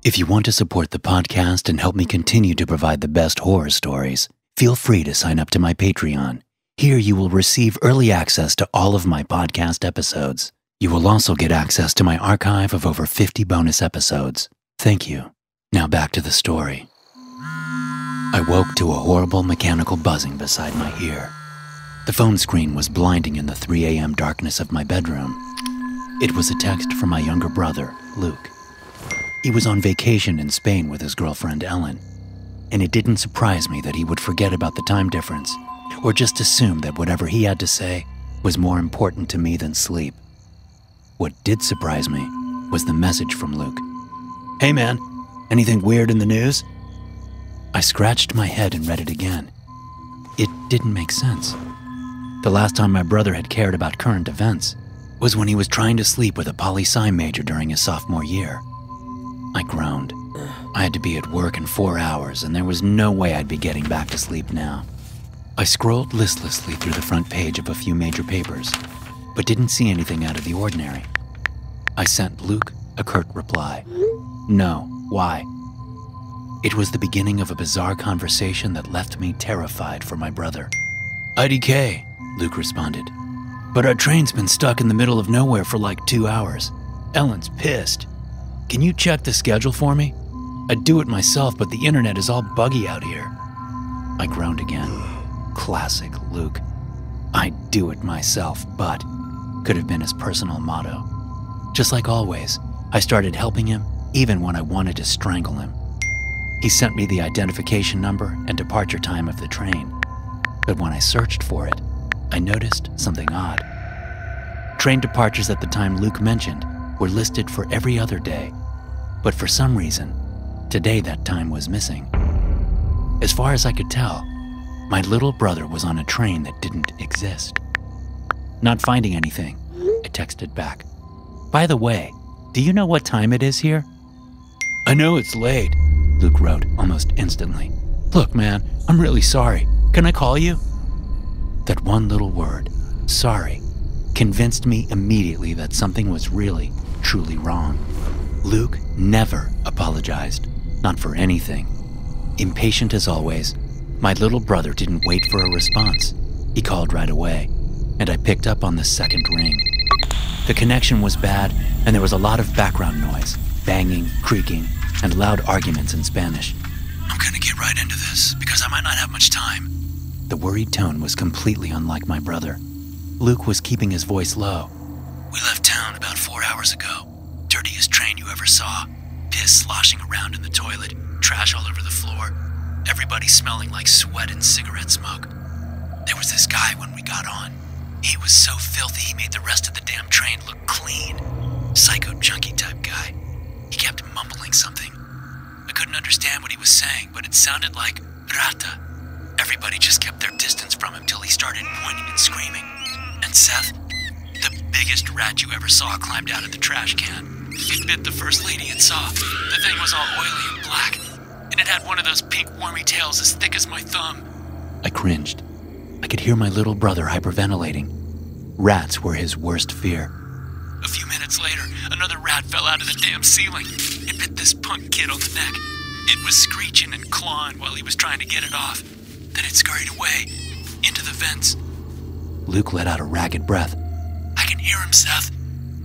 If you want to support the podcast and help me continue to provide the best horror stories, feel free to sign up to my Patreon. Here you will receive early access to all of my podcast episodes. You will also get access to my archive of over 50 bonus episodes. Thank you. Now back to the story. I woke to a horrible mechanical buzzing beside my ear. The phone screen was blinding in the 3 a.m. darkness of my bedroom. It was a text from my younger brother, Luke. He was on vacation in Spain with his girlfriend, Ellen, and it didn't surprise me that he would forget about the time difference or just assume that whatever he had to say was more important to me than sleep. What did surprise me was the message from Luke. "Hey man, anything weird in the news?" I scratched my head and read it again. It didn't make sense. The last time my brother had cared about current events was when he was trying to sleep with a poli-sci major during his sophomore year. I groaned. I had to be at work in 4 hours, and there was no way I'd be getting back to sleep now. I scrolled listlessly through the front page of a few major papers, but didn't see anything out of the ordinary. I sent Luke a curt reply. "No, why?" It was the beginning of a bizarre conversation that left me terrified for my brother. "IDK," Luke responded. "But our train's been stuck in the middle of nowhere for like 2 hours. Ellen's pissed. Can you check the schedule for me? I'd do it myself, but the internet is all buggy out here." I groaned again. Classic Luke. "I'd do it myself, but" could have been his personal motto. Just like always, I started helping him even when I wanted to strangle him. He sent me the identification number and departure time of the train, but when I searched for it, I noticed something odd. Train departures at the time Luke mentioned were listed for every other day, but for some reason, today that time was missing. As far as I could tell, my little brother was on a train that didn't exist. "Not finding anything," I texted back. "By the way, do you know what time it is here?" "I know it's late," Luke wrote almost instantly. "Look, man, I'm really sorry. Can I call you?" That one little word, sorry, convinced me immediately that something was really, truly wrong. Luke never apologized, not for anything. Impatient as always, my little brother didn't wait for a response. He called right away, and I picked up on the second ring. The connection was bad, and there was a lot of background noise, banging, creaking, and loud arguments in Spanish. "I'm gonna get right into this, because I might not have much time." The worried tone was completely unlike my brother. Luke was keeping his voice low. "We left town about 4 hours ago. Dirtiest train you ever saw. Piss sloshing around in the toilet, trash all over the floor. Everybody smelling like sweat and cigarette smoke. There was this guy when we got on. He was so filthy he made the rest of the damn train look clean. Psycho junkie type guy. He kept mumbling something. I couldn't understand what he was saying, but it sounded like rata. Everybody just kept their distance from him till he started pointing and screaming. And Seth, the biggest rat you ever saw, climbed out of the trash can. It bit the first lady it saw. The thing was all oily and black, and it had one of those pink wormy tails as thick as my thumb." I cringed. I could hear my little brother hyperventilating. Rats were his worst fear. "A few minutes later, another rat fell out of the damn ceiling. It bit this punk kid on the neck. It was screeching and clawing while he was trying to get it off. Then it scurried away, into the vents." Luke let out a ragged breath. "I can hear him, Seth.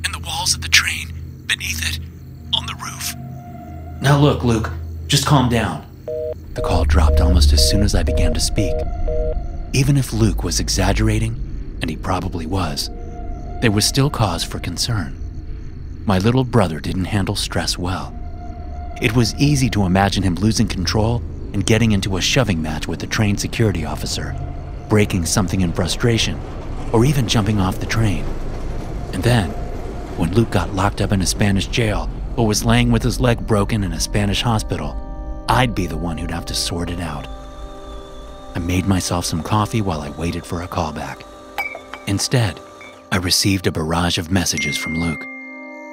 In the walls of the train, beneath it, on the roof." "Now look, Luke, just calm down." The call dropped almost as soon as I began to speak. Even if Luke was exaggerating, and he probably was, there was still cause for concern. My little brother didn't handle stress well. It was easy to imagine him losing control and getting into a shoving match with the train security officer, breaking something in frustration, or even jumping off the train. And then, when Luke got locked up in a Spanish jail or was laying with his leg broken in a Spanish hospital, I'd be the one who'd have to sort it out. I made myself some coffee while I waited for a callback. Instead, I received a barrage of messages from Luke.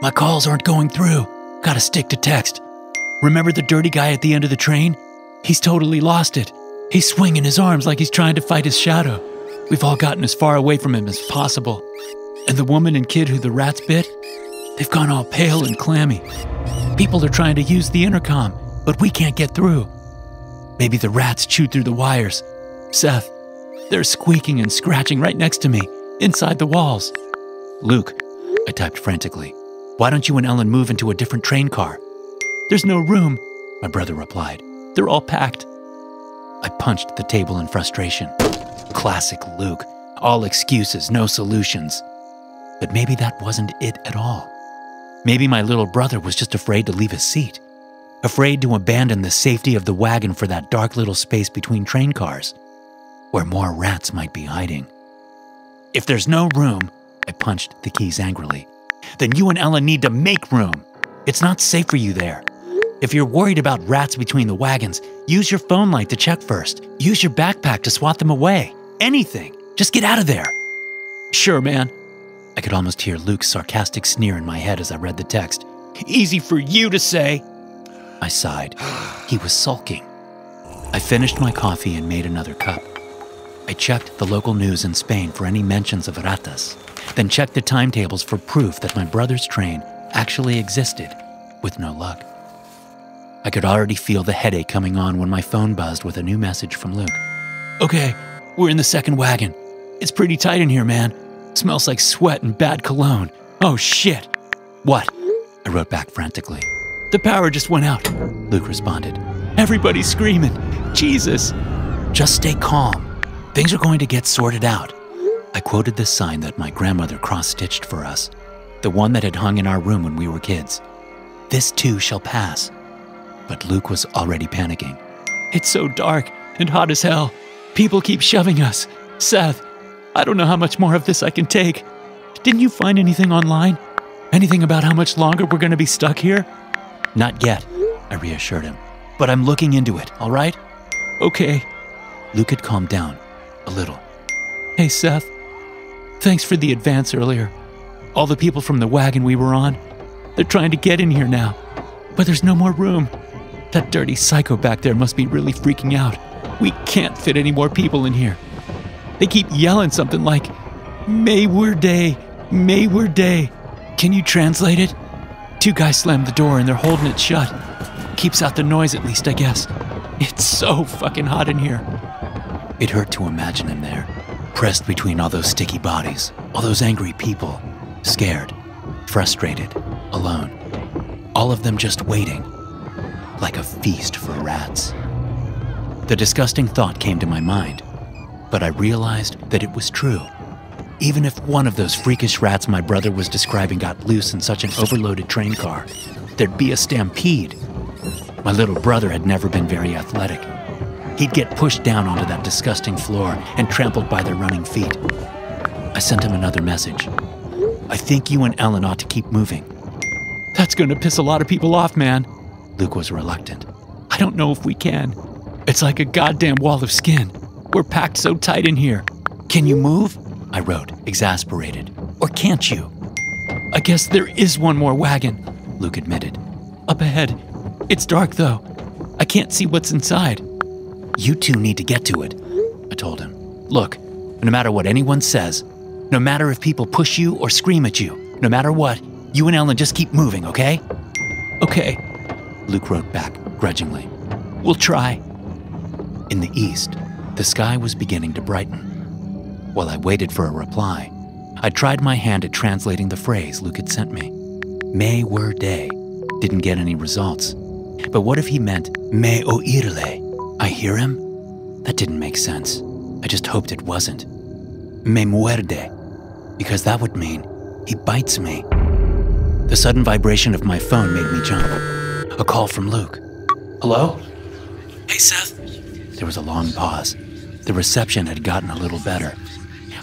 "My calls aren't going through. Gotta stick to text. Remember the dirty guy at the end of the train? He's totally lost it. He's swinging his arms like he's trying to fight his shadow. We've all gotten as far away from him as possible. And the woman and kid who the rats bit, they've gone all pale and clammy. People are trying to use the intercom, but we can't get through. Maybe the rats chewed through the wires. Seth, they're squeaking and scratching right next to me, inside the walls. Luke, I typed frantically, why don't you and Ellen move into a different train car? There's no room, my brother replied. They're all packed. I punched the table in frustration. Classic Luke. All excuses, no solutions. But maybe that wasn't it at all. Maybe my little brother was just afraid to leave his seat. Afraid to abandon the safety of the wagon for that dark little space between train cars, where more rats might be hiding. If there's no room, I punched the keys angrily, then you and Ellen need to make room. It's not safe for you there. If you're worried about rats between the wagons, use your phone light to check first. Use your backpack to swat them away. Anything. Just get out of there. Sure, man. I could almost hear Luke's sarcastic sneer in my head as I read the text. Easy for you to say. I sighed. He was sulking. I finished my coffee and made another cup. I checked the local news in Spain for any mentions of ratas, then checked the timetables for proof that my brother's train actually existed, with no luck. I could already feel the headache coming on when my phone buzzed with a new message from Luke. Okay, we're in the second wagon. It's pretty tight in here, man. Smells like sweat and bad cologne. Oh, shit. What? I wrote back frantically. The power just went out, Luke responded. Everybody's screaming. Jesus. Just stay calm. Things are going to get sorted out. I quoted the sign that my grandmother cross-stitched for us, the one that had hung in our room when we were kids. This too shall pass. But Luke was already panicking. It's so dark and hot as hell. People keep shoving us. Seth, I don't know how much more of this I can take. Didn't you find anything online? Anything about how much longer we're going to be stuck here? Not yet, I reassured him. But I'm looking into it, all right? Okay. Luke had calmed down a little. Hey, Seth. Thanks for the advance earlier. All the people from the wagon we were on, they're trying to get in here now. But there's no more room. That dirty psycho back there must be really freaking out. We can't fit any more people in here. They keep yelling something like, Mayward Day, Mayward Day. Can you translate it? Two guys slammed the door and they're holding it shut. Keeps out the noise at least, I guess. It's so fucking hot in here. It hurt to imagine him there, pressed between all those sticky bodies, all those angry people, scared, frustrated, alone. All of them just waiting, like a feast for rats. The disgusting thought came to my mind, but I realized that it was true. Even if one of those freakish rats my brother was describing got loose in such an overloaded train car, there'd be a stampede. My little brother had never been very athletic. He'd get pushed down onto that disgusting floor and trampled by their running feet. I sent him another message. I think you and Ellen ought to keep moving. That's going to piss a lot of people off, man. Luke was reluctant. I don't know if we can. It's like a goddamn wall of skin. We're packed so tight in here. Can you move? I wrote, exasperated. Or can't you? I guess there is one more wagon, Luke admitted. Up ahead. It's dark, though. I can't see what's inside. You two need to get to it, I told him. Look, no matter what anyone says, no matter if people push you or scream at you, no matter what, you and Ellen just keep moving, okay? Okay, Luke wrote back, grudgingly. We'll try. In the east, the sky was beginning to brighten. While I waited for a reply, I tried my hand at translating the phrase Luke had sent me. May were day. Didn't get any results. But what if he meant me oírle? I hear him? That didn't make sense. I just hoped it wasn't. Me muerde. Because that would mean he bites me. The sudden vibration of my phone made me jump. A call from Luke. Hello? Hey, Seth. There was a long pause. The reception had gotten a little better.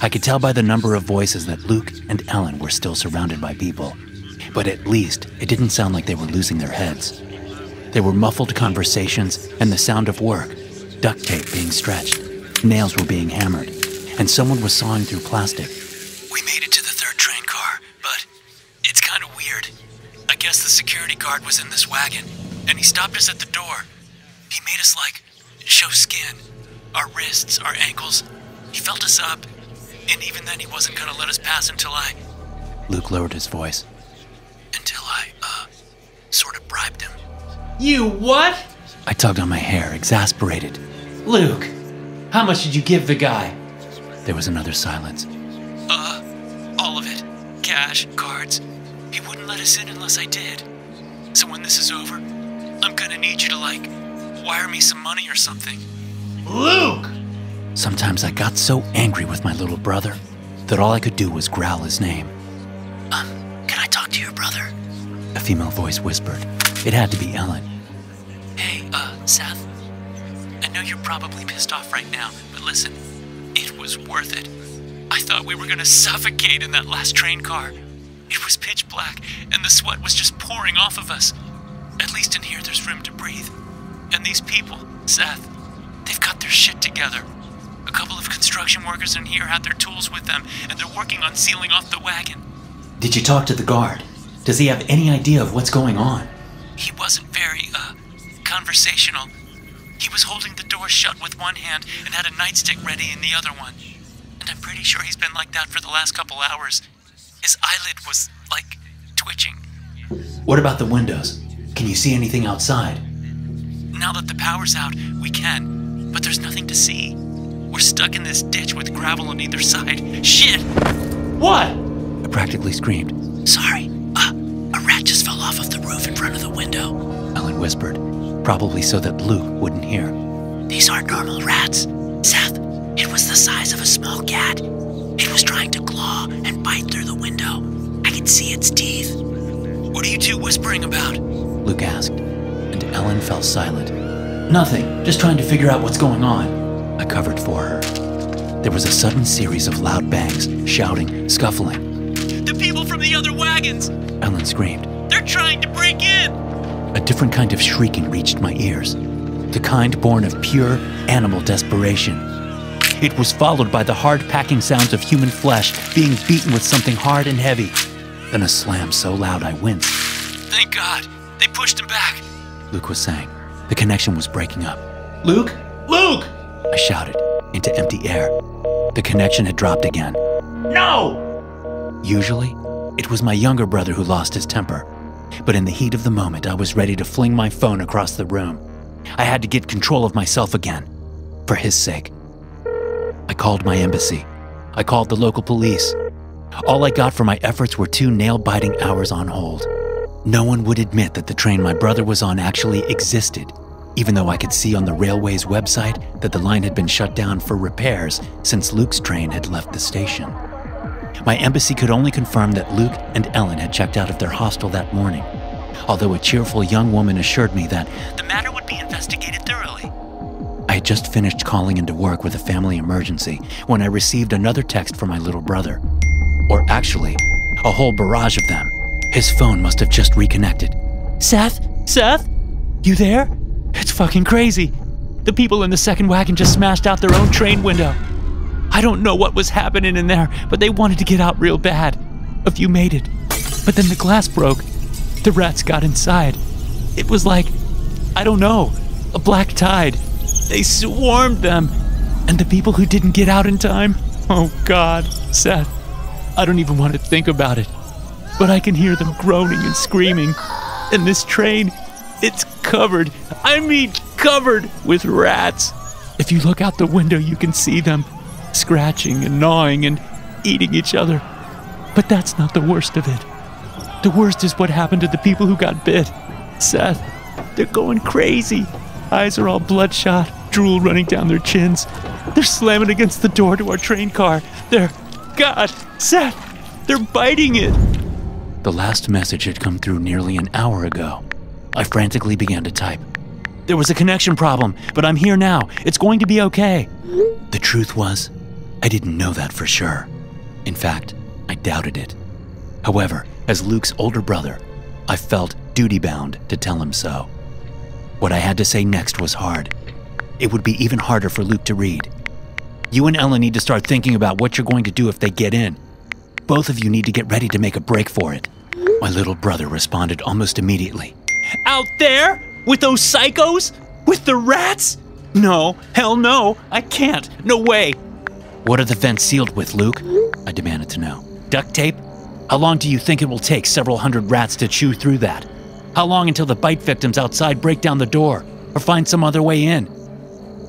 I could tell by the number of voices that Luke and Ellen were still surrounded by people. But at least it didn't sound like they were losing their heads. There were muffled conversations and the sound of work, duct tape being stretched, nails were being hammered, and someone was sawing through plastic. We made it to the third train car, but it's kind of weird. I guess the security guard was in this wagon, and he stopped us at the door. He made us, show skin. Our wrists, our ankles. He felt us up, and even then he wasn't gonna let us pass until Luke lowered his voice. Until I sort of bribed You what? I tugged on my hair, exasperated. Luke, how much did you give the guy? There was another silence. All of it. Cash, cards. He wouldn't let us in unless I did. So when this is over, I'm gonna need you to, wire me some money or something. Luke! Sometimes I got so angry with my little brother that all I could do was growl his name. Can I talk to your brother? A female voice whispered. It had to be Ellen. Hey, Seth. I know you're probably pissed off right now, but listen, it was worth it. I thought we were gonna suffocate in that last train car. It was pitch black, and the sweat was just pouring off of us. At least in here there's room to breathe. And these people, Seth, they've got their shit together. A couple of construction workers in here had their tools with them, and they're working on sealing off the wagon. Did you talk to the guard? Does he have any idea of what's going on? He wasn't very, conversational. He was holding the door shut with one hand and had a nightstick ready in the other one. And I'm pretty sure he's been like that for the last couple hours. His eyelid was, twitching. What about the windows? Can you see anything outside? Now that the power's out, we can, but there's nothing to see. We're stuck in this ditch with gravel on either side. Shit! What? I practically screamed. Sorry, a rat just fell off of the roof in front of the window. Ellen whispered, probably so that Luke wouldn't hear. These aren't normal rats. Seth, it was the size of a small cat. It was trying to claw and bite through the window. I could see its teeth. What are you two whispering about? Luke asked, and Ellen fell silent. Nothing, just trying to figure out what's going on. I covered for her. There was a sudden series of loud bangs, shouting, scuffling. The people from the other wagons! Ellen screamed. They're trying to break in! A different kind of shrieking reached my ears, the kind born of pure animal desperation. It was followed by the hard-packing sounds of human flesh being beaten with something hard and heavy. Then a slam so loud I winced. Thank God, they pushed him back. Luke was saying. The connection was breaking up. Luke? Luke! I shouted into empty air. The connection had dropped again. No! Usually, it was my younger brother who lost his temper. But in the heat of the moment, I was ready to fling my phone across the room. I had to get control of myself again, for his sake. I called my embassy. I called the local police. All I got for my efforts were 2 nail-biting hours on hold. No one would admit that the train my brother was on actually existed, even though I could see on the railway's website that the line had been shut down for repairs since Luke's train had left the station. My embassy could only confirm that Luke and Ellen had checked out of their hostel that morning, although a cheerful young woman assured me that the matter would be investigated thoroughly. I had just finished calling into work with a family emergency when I received another text from my little brother. Or actually, a whole barrage of them. His phone must have just reconnected. Seth? Seth? You there? It's fucking crazy. The people in the second wagon just smashed out their own train window. I don't know what was happening in there, but they wanted to get out real bad. A few made it. But then the glass broke. The rats got inside. It was like, I don't know, a black tide. They swarmed them. And the people who didn't get out in time, oh God, Seth, I don't even want to think about it. But I can hear them groaning and screaming. And this train, it's covered, covered with rats. If you look out the window, you can see them scratching and gnawing and eating each other. But that's not the worst of it. The worst is what happened to the people who got bit. Seth, they're going crazy. Eyes are all bloodshot, drool running down their chins. They're slamming against the door to our train car. God, Seth, they're biting it. The last message had come through nearly an hour ago. I frantically began to type. There was a connection problem, but I'm here now. It's going to be okay. The truth was, I didn't know that for sure. In fact, I doubted it. However, as Luke's older brother, I felt duty-bound to tell him so. What I had to say next was hard. It would be even harder for Luke to read. You and Ellen need to start thinking about what you're going to do if they get in. Both of you need to get ready to make a break for it. My little brother responded almost immediately. Out there? With those psychos? With the rats? No, hell no, I can't, no way. What are the vents sealed with, Luke? I demanded to know. Duct tape? How long do you think it will take several hundred rats to chew through that? How long until the bite victims outside break down the door or find some other way in?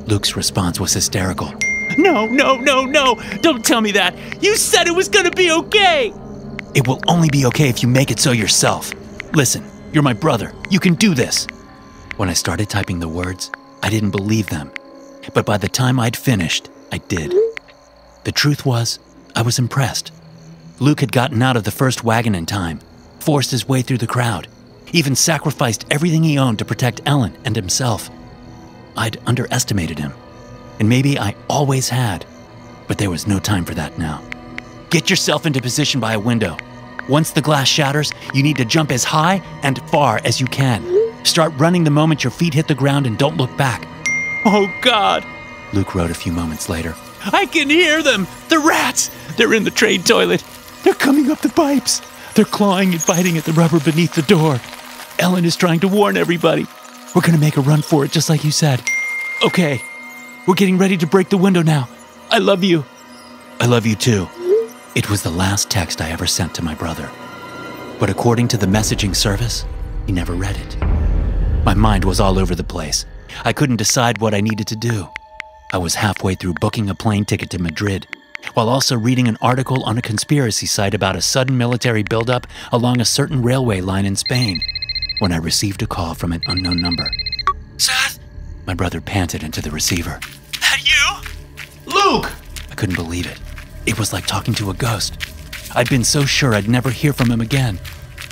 Luke's response was hysterical. No, no, no, no. Don't tell me that. You said it was gonna be okay. It will only be okay if you make it so yourself. Listen, you're my brother. You can do this. When I started typing the words, I didn't believe them. But by the time I'd finished, I did. The truth was, I was impressed. Luke had gotten out of the first wagon in time, forced his way through the crowd, even sacrificed everything he owned to protect Ellen and himself. I'd underestimated him, and maybe I always had, but there was no time for that now. Get yourself into position by a window. Once the glass shatters, you need to jump as high and far as you can. Start running the moment your feet hit the ground and don't look back. Oh, God. Luke wrote a few moments later. I can hear them. The rats. They're in the train toilet. They're coming up the pipes. They're clawing and biting at the rubber beneath the door. Ellen is trying to warn everybody. We're going to make a run for it, just like you said. Okay. We're getting ready to break the window now. I love you. I love you too. It was the last text I ever sent to my brother. But according to the messaging service, he never read it. My mind was all over the place. I couldn't decide what I needed to do. I was halfway through booking a plane ticket to Madrid, while also reading an article on a conspiracy site about a sudden military buildup along a certain railway line in Spain, when I received a call from an unknown number. Seth? My brother panted into the receiver. That you? Luke! I couldn't believe it. It was like talking to a ghost. I'd been so sure I'd never hear from him again.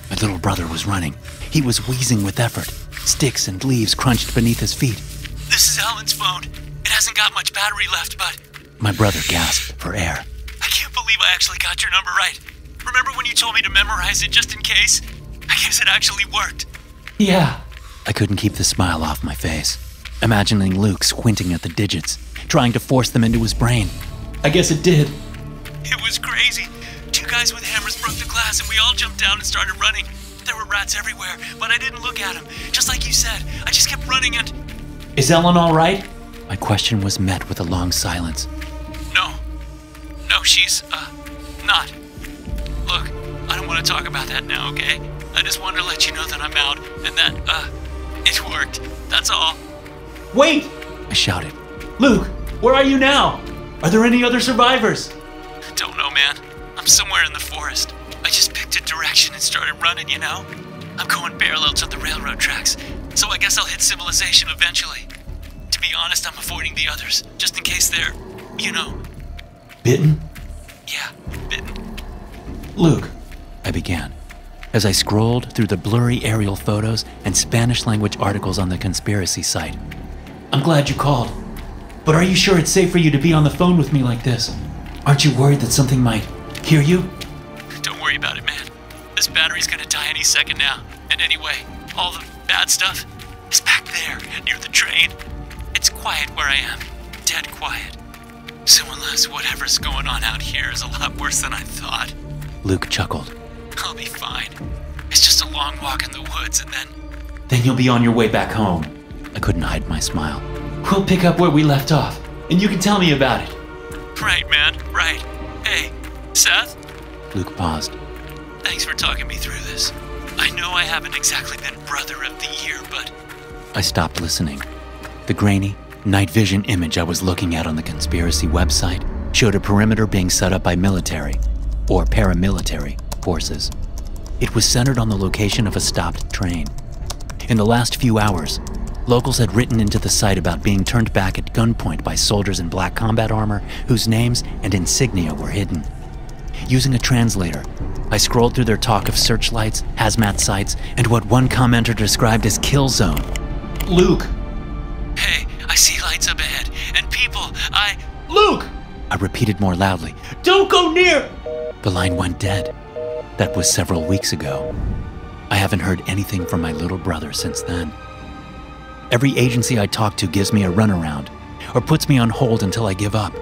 My little brother was running. He was wheezing with effort. Sticks and leaves crunched beneath his feet. This is Ellen's phone. It hasn't got much battery left, but... My brother gasped for air. I can't believe I actually got your number right. Remember when you told me to memorize it just in case? I guess it actually worked. Yeah. I couldn't keep the smile off my face, imagining Luke squinting at the digits, trying to force them into his brain. I guess it did. It was crazy. 2 guys with hammers broke the glass and we all jumped down and started running. There were rats everywhere, but I didn't look at them. Just like you said, I just kept running and... Is Ellen all right? My question was met with a long silence. No, she's, not. Look, I don't want to talk about that now, okay? I just wanted to let you know that I'm out and that, it worked. That's all. Wait! I shouted. Luke, where are you now? Are there any other survivors? Don't know, man. I'm somewhere in the forest. I just picked a direction and started running, you know? I'm going parallel to the railroad tracks, so I guess I'll hit civilization eventually. To be honest, I'm avoiding the others, just in case they're, you know... Bitten? Yeah, bitten. Luke, I began, as I scrolled through the blurry aerial photos and Spanish-language articles on the conspiracy site. I'm glad you called. But are you sure it's safe for you to be on the phone with me like this? Aren't you worried that something might hear you? Don't worry about it, man. This battery's gonna die any second now. And anyway, all the bad stuff is back there, near the train. It's quiet where I am. Dead quiet. So unless whatever's going on out here is a lot worse than I thought, Luke chuckled. I'll be fine. It's just a long walk in the woods and then... Then you'll be on your way back home. I couldn't hide my smile. We'll pick up where we left off, and you can tell me about it. Right, man, right. Hey, Seth? Luke paused. Thanks for talking me through this. I know I haven't exactly been Brother of the Year, but... I stopped listening. The grainy, night vision image I was looking at on the conspiracy website showed a perimeter being set up by military, or paramilitary, forces. It was centered on the location of a stopped train. In the last few hours, locals had written into the site about being turned back at gunpoint by soldiers in black combat armor whose names and insignia were hidden. Using a translator, I scrolled through their talk of searchlights, hazmat sites, and what one commenter described as kill zone. Luke! Hey, I see lights up ahead, and people, Luke! I repeated more loudly. Don't go near! The line went dead. That was several weeks ago. I haven't heard anything from my little brother since then. Every agency I talk to gives me a runaround, or puts me on hold until I give up.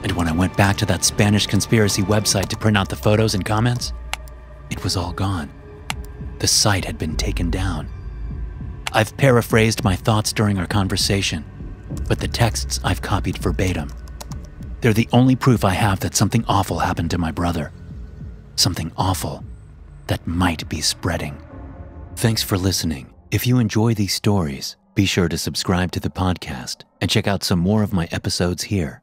And when I went back to that Spanish conspiracy website to print out the photos and comments, it was all gone. The site had been taken down. I've paraphrased my thoughts during our conversation, but the texts I've copied verbatim. They're the only proof I have that something awful happened to my brother. Something awful that might be spreading Thanks for listening. If you enjoy these stories, be sure to subscribe to the podcast and check out some more of my episodes here.